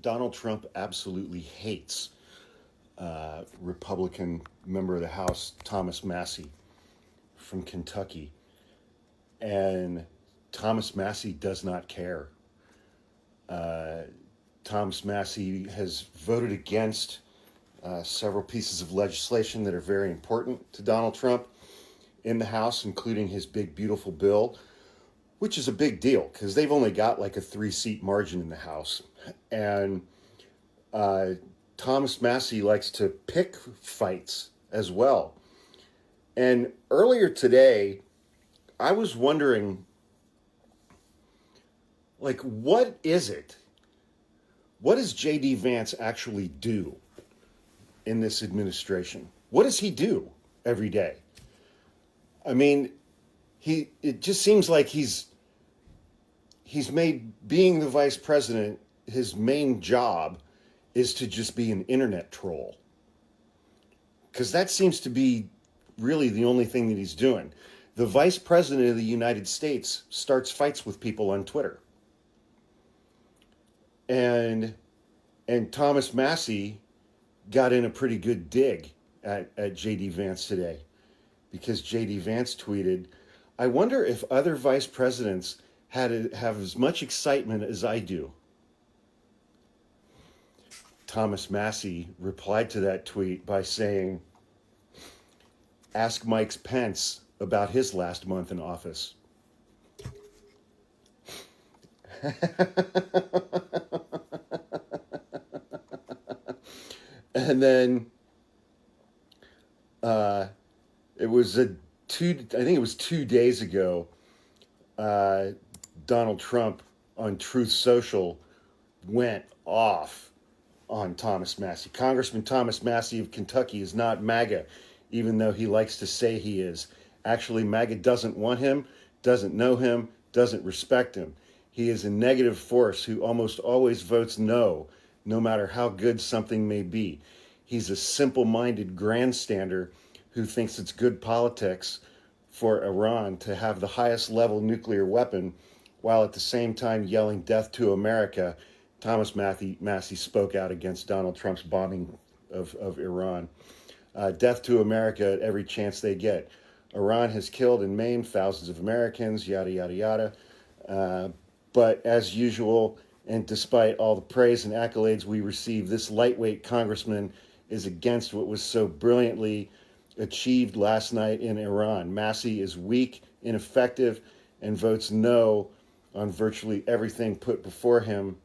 Donald Trump absolutely hates Republican member of the House Thomas Massie from Kentucky. And Thomas Massie does not care. Thomas Massie has voted against several pieces of legislation that are very important to Donald Trump in the House, including his big, beautiful bill, which is a big deal because they've only got like a 3-seat margin in the House. And Thomas Massie likes to pick fights as well. And earlier today, I was wondering, like, what is it? What does J.D. Vance actually do in this administration? What does he do every day? I mean, it just seems like he's made being the vice president his main job is to just be an internet troll. Because that seems to be really the only thing that he's doing. The vice president of the United States starts fights with people on Twitter. And Thomas Massie got in a pretty good dig at J.D. Vance today, because J.D. Vance tweeted, "I wonder if other vice presidents have as much excitement as I do." Thomas Massie replied to that tweet by saying, "Ask Mike Pence about his last month in office." And then it was I think it was 2 days ago, Donald Trump on Truth Social went off on Thomas Massie. Congressman Thomas Massie of Kentucky is not MAGA, even though he likes to say he is. Actually, MAGA doesn't want him, doesn't know him, doesn't respect him. He is a negative force who almost always votes no matter how good something may be. He's a simple-minded grandstander who thinks it's good politics for Iran to have the highest level nuclear weapon, while at the same time yelling death to America. Thomas Massie spoke out against Donald Trump's bombing of Iran. Death to America at every chance they get. Iran has killed and maimed thousands of Americans, yada, yada, yada. But as usual, and despite all the praise and accolades we receive, this lightweight congressman is against what was so brilliantly achieved last night in Iran. Massie is weak, ineffective, and votes no on virtually everything put before him.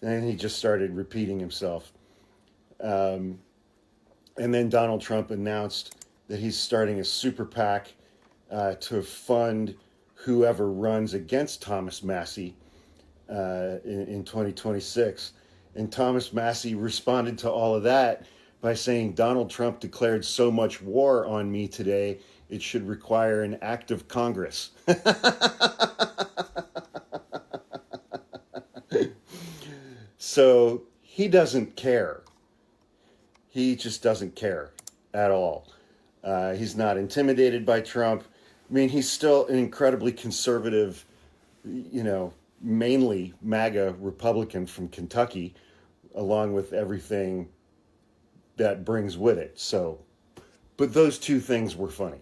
And he just started repeating himself. And then Donald Trump announced that he's starting a super PAC to fund whoever runs against Thomas Massie in 2026. And Thomas Massie responded to all of that by saying, "Donald Trump declared so much war on me today, it should require an act of Congress." So he doesn't care. He just doesn't care at all. He's not intimidated by Trump. I mean, he's still an incredibly conservative, mainly MAGA Republican from Kentucky, along with everything that brings with it. So, but those two things were funny.